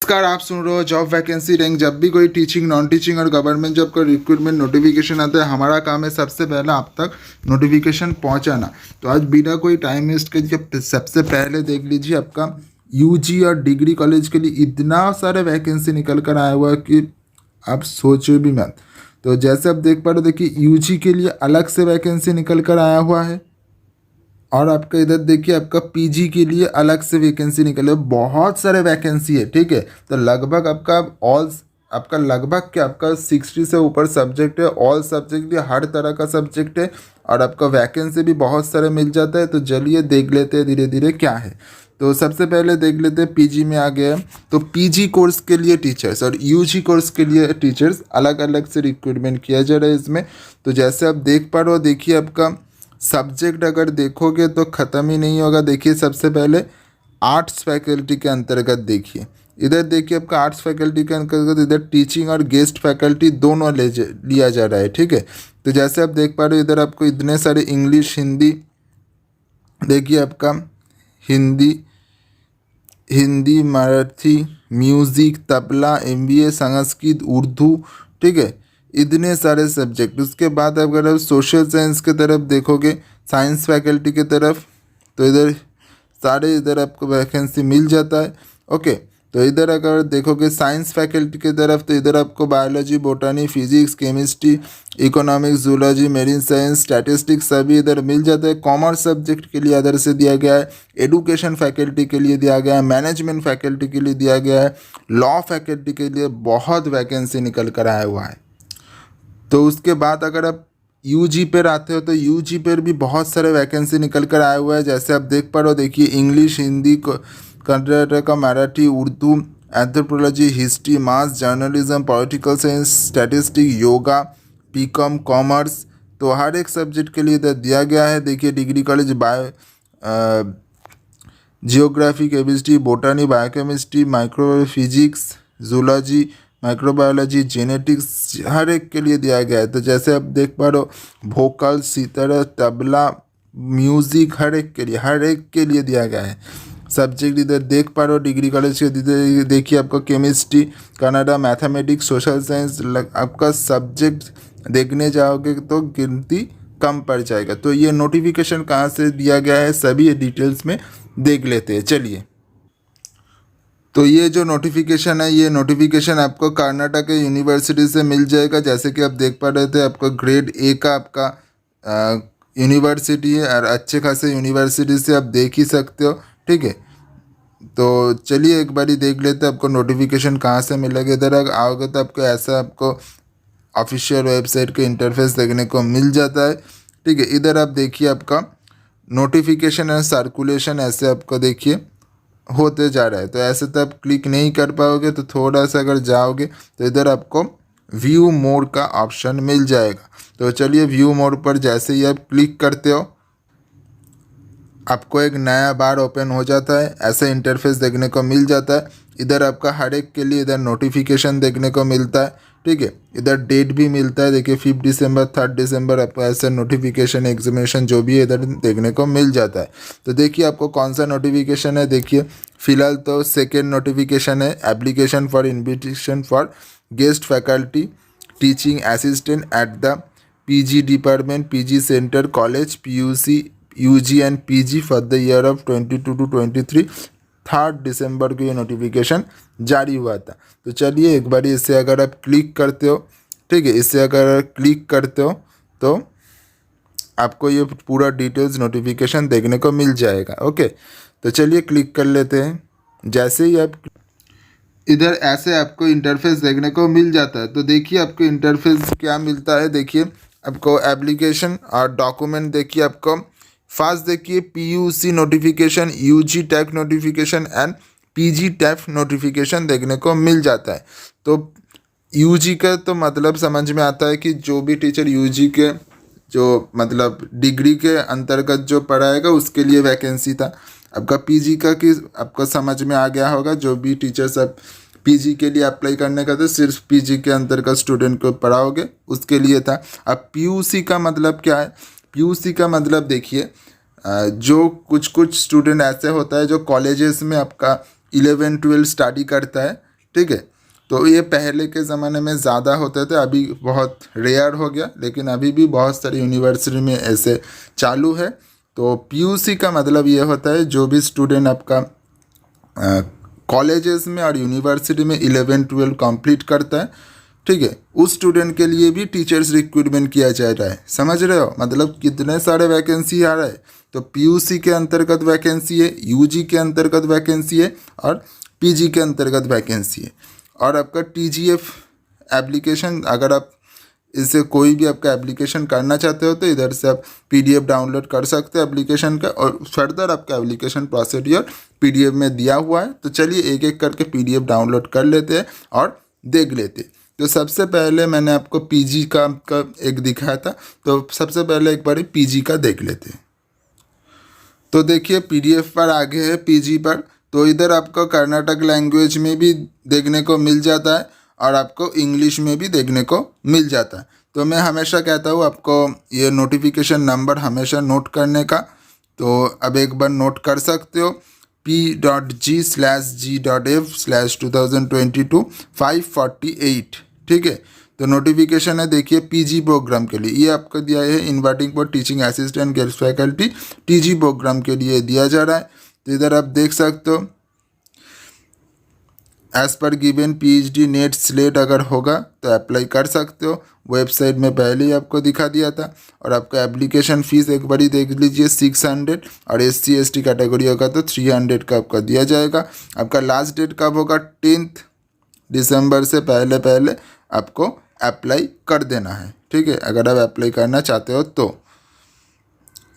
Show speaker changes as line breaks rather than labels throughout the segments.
नमस्कार, आप सुन रहे हो जॉब वैकेंसी रैंक। जब भी कोई टीचिंग, नॉन टीचिंग और गवर्नमेंट जॉब का रिक्रूटमेंट नोटिफिकेशन आता है, हमारा काम है सबसे पहले आप तक नोटिफिकेशन पहुंचाना। तो आज बिना कोई टाइम वेस्ट के सबसे पहले देख लीजिए, आपका यूजी और डिग्री कॉलेज के लिए इतना सारे वैकेंसी निकल कर आया हुआ है कि आप सोचो भी मत। तो जैसे आप देख पा रहे हो, देखिए यूजी के लिए अलग से वैकेंसी निकल कर आया हुआ है और आपका इधर देखिए आपका पीजी के लिए अलग से वैकेंसी निकले। बहुत सारे वैकेंसी है, ठीक है। तो लगभग आपका लगभग क्या आपका 60 से ऊपर सब्जेक्ट है। ऑल सब्जेक्ट, हर तरह का सब्जेक्ट है और आपका वैकेंसी भी बहुत सारे मिल जाता है। तो चलिए देख लेते हैं धीरे धीरे क्या है। तो सबसे पहले देख लेते हैं पीजी में आ गया। तो पीजी कोर्स के लिए टीचर्स और यूजी कोर्स के लिए टीचर्स अलग अलग से रिक्रूटमेंट किया जा रहा है इसमें। तो जैसे आप देख पा रहे हो, देखिए आपका सब्जेक्ट अगर देखोगे तो ख़त्म ही नहीं होगा। देखिए सबसे पहले आर्ट्स फैकल्टी के अंतर्गत देखिए, इधर देखिए आपका आर्ट्स फैकल्टी के अंतर्गत इधर टीचिंग और गेस्ट फैकल्टी दोनों लिया जा रहा है, ठीक है। तो जैसे आप देख पा रहे हो, इधर आपको इतने सारे इंग्लिश, हिंदी, देखिए आपका हिंदी हिंदी मराठी, म्यूज़िक, तबला, एमबीए, संस्कृत, उर्दू, ठीक है, इतने सारे सब्जेक्ट। उसके बाद अगर आप सोशल साइंस की तरफ देखोगे, साइंस फैकल्टी की तरफ, तो इधर आपको वैकेंसी मिल जाता है। ओके, तो इधर अगर देखोगे साइंस फैकल्टी की तरफ, तो इधर आपको biology, बोटानी, physics, chemistry, economics, zoology, marine science, statistics सभी इधर मिल जाता है। कॉमर्स सब्जेक्ट के लिए अदर से दिया गया है, एडुकेशन फैकल्टी के लिए दिया गया है, मैनेजमेंट फैकल्टी के लिए दिया गया है, लॉ फैकल्टी के लिए बहुत वैकेंसी निकल कर आया हुआ है। तो उसके बाद अगर आप यूजी पर आते हो, तो यूजी पर भी बहुत सारे वैकेंसी निकल कर आया हुआ है। जैसे आप देख पा रहे हो, देखिए English, Hindi, Karnataka, Marathi, Urdu, anthropology, history, mass, journalism, political science, statistic, yoga, B Com, commerce, तो हर एक सब्जेक्ट के लिए इधर दिया गया है। देखिए degree college geography, chemistry, botany, biochemistry, micro physics, zoology, microbiology, genetics, हर एक के लिए दिया गया है। तो जैसे आप देख पा रहे हो, वोकल, सितार, तबला, म्यूज़िक, हर एक के लिए दिया गया है सब्जेक्ट। इधर देख पा रहे हो डिग्री कॉलेज के इधर देखिए आपको chemistry, Canada, mathematics, social science, आपका सब्जेक्ट देखने जाओगे तो गिनती कम पड़ जाएगा। तो ये नोटिफिकेशन कहाँ से दिया गया है, सभी डिटेल्स में देख लेते हैं। चलिए, तो ये जो नोटिफिकेशन है, ये नोटिफिकेशन आपको कर्नाटक यूनिवर्सिटी से मिल जाएगा। जैसे कि आप देख पा रहे थे, आपका ग्रेड ए का आपका यूनिवर्सिटी है और अच्छे खासे यूनिवर्सिटी से आप देख ही सकते हो, ठीक है। तो चलिए एक बारी देख लेते हैं आपको नोटिफिकेशन कहाँ से मिलेगा। इधर आओगे तो आपको ऐसा आपको ऑफिशियल वेबसाइट का इंटरफेस देखने को मिल जाता है, ठीक है। इधर आप देखिए आपका नोटिफिकेशन एंड सर्कुलेशन ऐसे आपको देखिए होते जा रहा है। तो ऐसे तो आप क्लिक नहीं कर पाओगे, तो थोड़ा सा अगर जाओगे तो इधर आपको व्यू मोड का ऑप्शन मिल जाएगा। तो चलिए व्यू मोड पर जैसे ही आप क्लिक करते हो, आपको एक नया बार ओपन हो जाता है, ऐसा इंटरफेस देखने को मिल जाता है। इधर आपका हर एक के लिए इधर नोटिफिकेशन देखने को मिलता है, ठीक है। इधर डेट भी मिलता है, देखिए 5 दिसंबर, 3 दिसंबर, आपको ऐसा नोटिफिकेशन, एग्जामिनेशन जो भी है इधर देखने को मिल जाता है। तो देखिए आपको कौन सा नोटिफिकेशन है। देखिए फिलहाल तो सेकेंड नोटिफिकेशन है, application for invitation for guest faculty teaching assistant at the PG department, PG centre, college, PUC, UG and PG for the year of 22 to 23, 3 दिसंबर को ये नोटिफिकेशन जारी हुआ था। तो चलिए एक बार इसे अगर आप क्लिक करते हो, ठीक है, इसे अगर क्लिक करते हो तो आपको ये पूरा डिटेल्स नोटिफिकेशन देखने को मिल जाएगा। ओके, तो चलिए क्लिक कर लेते हैं। जैसे ही आप इधर ऐसे आपको इंटरफेस देखने को मिल जाता है। तो देखिए आपको इंटरफेस क्या मिलता है। देखिए आपको एप्लीकेशन और डॉक्यूमेंट, देखिए आपको फर्स्ट देखिए PUC notification, UG tag notification and PG tag notification देखने को मिल जाता है। तो यूजी का तो मतलब समझ में आता है कि जो भी टीचर यूजी के जो मतलब डिग्री के अंतर्गत जो पढ़ाएगा उसके लिए वैकेंसी था। आपका पीजी का कि आपको समझ में आ गया होगा, जो भी टीचर सब पीजी के लिए अप्लाई करने का था, सिर्फ पीजी के अंतर्गत स्टूडेंट को पढ़ाओगे उसके लिए था। अब पीयूसी का मतलब क्या है। पीयूसी का मतलब देखिए जो कुछ स्टूडेंट ऐसे होता है जो कॉलेजेस में आपका 11-12 स्टडी करता है, ठीक है। तो ये पहले के ज़माने में ज़्यादा होते थे, अभी बहुत रेयर हो गया, लेकिन अभी भी बहुत सारी यूनिवर्सिटी में ऐसे चालू है। तो पीयूसी का मतलब ये होता है जो भी स्टूडेंट आपका कॉलेजेस में और यूनिवर्सिटी में 11-12 कंप्लीट करता है, ठीक है, उस स्टूडेंट के लिए भी टीचर्स रिक्रूटमेंट किया जा रहा है। समझ रहे हो, मतलब कितने सारे वैकेंसी आ रहा है। तो पीयूसी के अंतर्गत वैकेंसी है, यूजी के अंतर्गत वैकेंसी है और पीजी के अंतर्गत वैकेंसी है। और आपका टीजीएफ एप्लीकेशन, अगर आप इससे कोई भी आपका एप्लीकेशन करना चाहते हो तो इधर से आप पीडीएफ डाउनलोड कर सकते हो एप्लीकेशन का, और फर्दर आपका एप्लीकेशन प्रोसीड्यूर पीडीएफ में दिया हुआ है। तो चलिए एक एक करके पीडीएफ डाउनलोड कर लेते हैं और देख लेते हैं। तो सबसे पहले मैंने आपको पीजी का एक दिखाया था, तो सबसे पहले एक बार पीजी का देख लेते हैं। तो देखिए पीडीएफ पर आगे है पीजी पर, तो इधर आपको कर्नाटक लैंग्वेज में भी देखने को मिल जाता है और आपको इंग्लिश में भी देखने को मिल जाता है। तो मैं हमेशा कहता हूँ आपको ये नोटिफिकेशन नंबर हमेशा नोट करने का, तो अब एक बार नोट कर सकते हो p.g/g.f/2022 548, ठीक है। तो नोटिफिकेशन है, देखिए पीजी प्रोग्राम के लिए ये आपको दिया है, inviting for teaching assistant guest faculty TG programme के लिए दिया जा रहा है। तो इधर आप देख सकते हो as per given PhD NET SLET अगर होगा तो अप्लाई कर सकते हो। वेबसाइट में पहले ही आपको दिखा दिया था। और आपका एप्लीकेशन फ़ीस एक बारी देख लीजिए 600, और SC/ST कैटेगरी होगा तो 300 का आपका दिया जाएगा। आपका लास्ट डेट कब होगा, 10 दिसंबर से पहले पहले आपको अप्लाई कर देना है, ठीक है, अगर आप अप्लाई करना चाहते हो तो।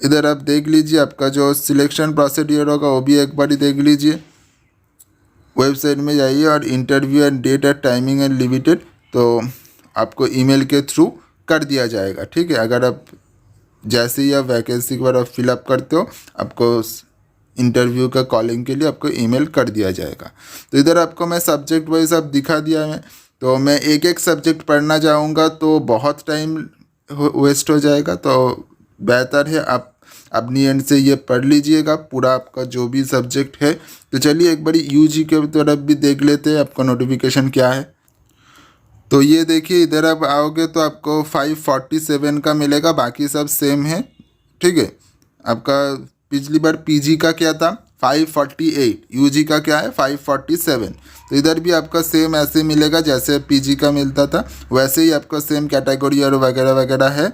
इधर आप देख लीजिए आपका जो सिलेक्शन प्रोसीड्यूर होगा वो भी एक बारी देख लीजिए। वेबसाइट में जाइए और interview and date and timing and limited, तो आपको ईमेल के थ्रू कर दिया जाएगा, ठीक है। अगर आप जैसे ही आप वैकेंसी के बारे में फिलअप करते हो आपको इंटरव्यू का कॉलिंग के लिए आपको ईमेल कर दिया जाएगा। तो इधर आपको मैं सब्जेक्ट वाइज अब दिखा दिया है, तो मैं एक एक सब्जेक्ट पढ़ना चाहूँगा तो बहुत टाइम वेस्ट हो जाएगा। तो बेहतर है आप अपनी एंड से ये पढ़ लीजिएगा पूरा आपका जो भी सब्जेक्ट है। तो चलिए एक बारी यूजी के तरफ भी देख लेते हैं आपका नोटिफिकेशन क्या है। तो ये देखिए इधर आप आओगे तो आपको 547 का मिलेगा, बाकी सब सेम है, ठीक है। आपका पिछली बार पीजी का क्या था 548, यूजी का क्या है 547। तो इधर भी आपका सेम ऐसे मिलेगा जैसे पीजी का मिलता था, वैसे ही आपका सेम कैटेगरी और वगैरह वगैरह है।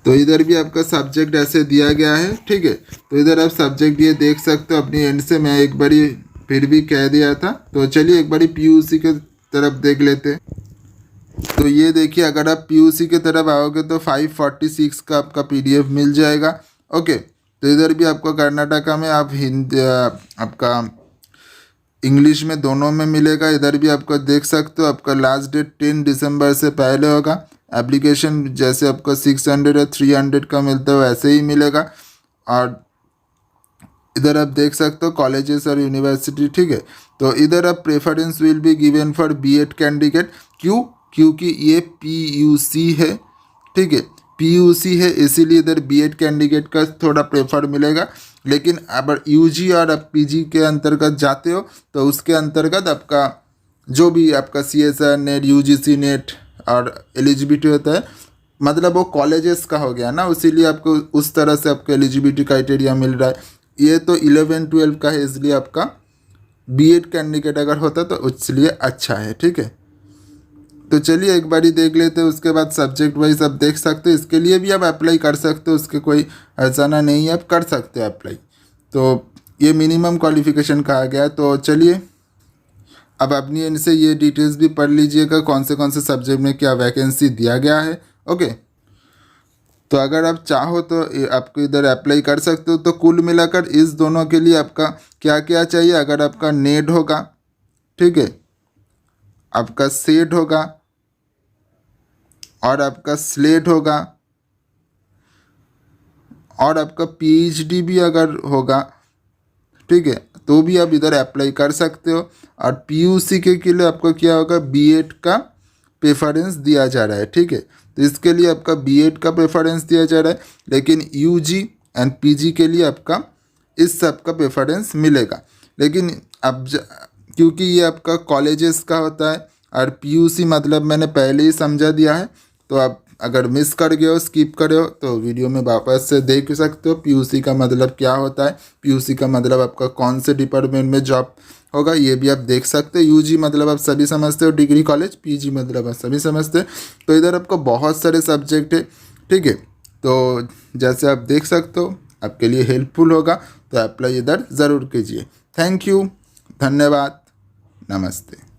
तो इधर भी आपका सब्जेक्ट ऐसे दिया गया है, ठीक है। तो इधर आप सब्जेक्ट ये देख सकते हो अपनी एंड से, मैं एक बारी फिर भी कह दिया था। तो चलिए एक बारी पीयूसी के तरफ देख लेते हैं। तो ये देखिए अगर आप पीयूसी के तरफ आओगे तो 546 का आपका पीडीएफ मिल जाएगा, ओके। तो इधर भी आपको कर्नाटका में आप हिंदी आपका इंग्लिश में दोनों में मिलेगा। इधर भी आपको देख सकते हो आपका लास्ट डेट 10 दिसंबर से पहले होगा। एप्लीकेशन जैसे आपको 600 या 300 का मिलता है वैसे ही मिलेगा। और इधर आप देख सकते हो कॉलेजेस और यूनिवर्सिटी, ठीक है। तो इधर आप preference will be given for BEd candidate, क्योंकि ये पीयूसी है, ठीक है, पीयूसी है इसीलिए इधर बीएड कैंडिडेट का थोड़ा प्रेफर मिलेगा। लेकिन अगर यूजी और आप पीजी के अंतर्गत जाते हो तो उसके अंतर्गत आपका जो भी आपका CSR नेट, UGC नेट और एलिजिबिलिटी होता है, मतलब वो कॉलेजेस का हो गया ना, इसीलिए आपको उस तरह से आपको एलिजिबिलिटी क्राइटेरिया मिल रहा है। ये तो 11-12 का है, इसलिए आपका बीएड कैंडिडेट अगर होता तो इसलिए अच्छा है, ठीक है। तो चलिए एक बारी देख लेते हैं, उसके बाद सब्जेक्ट वाइज आप देख सकते हो। इसके लिए भी आप अप्लाई कर सकते हो, उसके कोई हर्जाना नहीं है, आप कर सकते हो अप्लाई। तो ये मिनिमम क्वालिफिकेशन कहा गया है। तो चलिए अब अपनी एंड से ये डिटेल्स भी पढ़ लीजिएगा कौन से सब्जेक्ट में क्या वैकेंसी दिया गया है, ओके। तो अगर आप चाहो तो आपको इधर अप्लाई कर सकते हो। तो कुल मिलाकर इस दोनों के लिए आपका क्या क्या चाहिए, अगर आपका नेट होगा, ठीक है, आपका सेट होगा और आपका स्लेट होगा और आपका पीएचडी भी अगर होगा, ठीक है, तो भी आप इधर अप्लाई कर सकते हो। और पीयूसी के लिए आपको क्या होगा, बीएड का प्रेफरेंस दिया जा रहा है, ठीक है। तो इसके लिए आपका बीएड का प्रेफरेंस दिया जा रहा है, लेकिन यूजी एंड पीजी के लिए आपका इस सब का प्रेफरेंस मिलेगा। लेकिन अब क्योंकि ये आपका कॉलेजेस का होता है और पीयूसी मतलब मैंने पहले ही समझा दिया है। तो आप अगर मिस कर गए हो, स्किप करे हो, तो वीडियो में वापस से देख सकते हो पीयूसी का मतलब क्या होता है, पीयूसी का मतलब आपका कौन से डिपार्टमेंट में जॉब होगा ये भी आप देख सकते हो। यूजी मतलब आप सभी समझते हो डिग्री कॉलेज, पीजी मतलब आप सभी समझते हैं। तो इधर आपको बहुत सारे सब्जेक्ट है, ठीक है। तो जैसे आप देख सकते हो आपके लिए हेल्पफुल होगा, तो अप्लाई इधर ज़रूर कीजिए। थैंक यू, धन्यवाद, नमस्ते।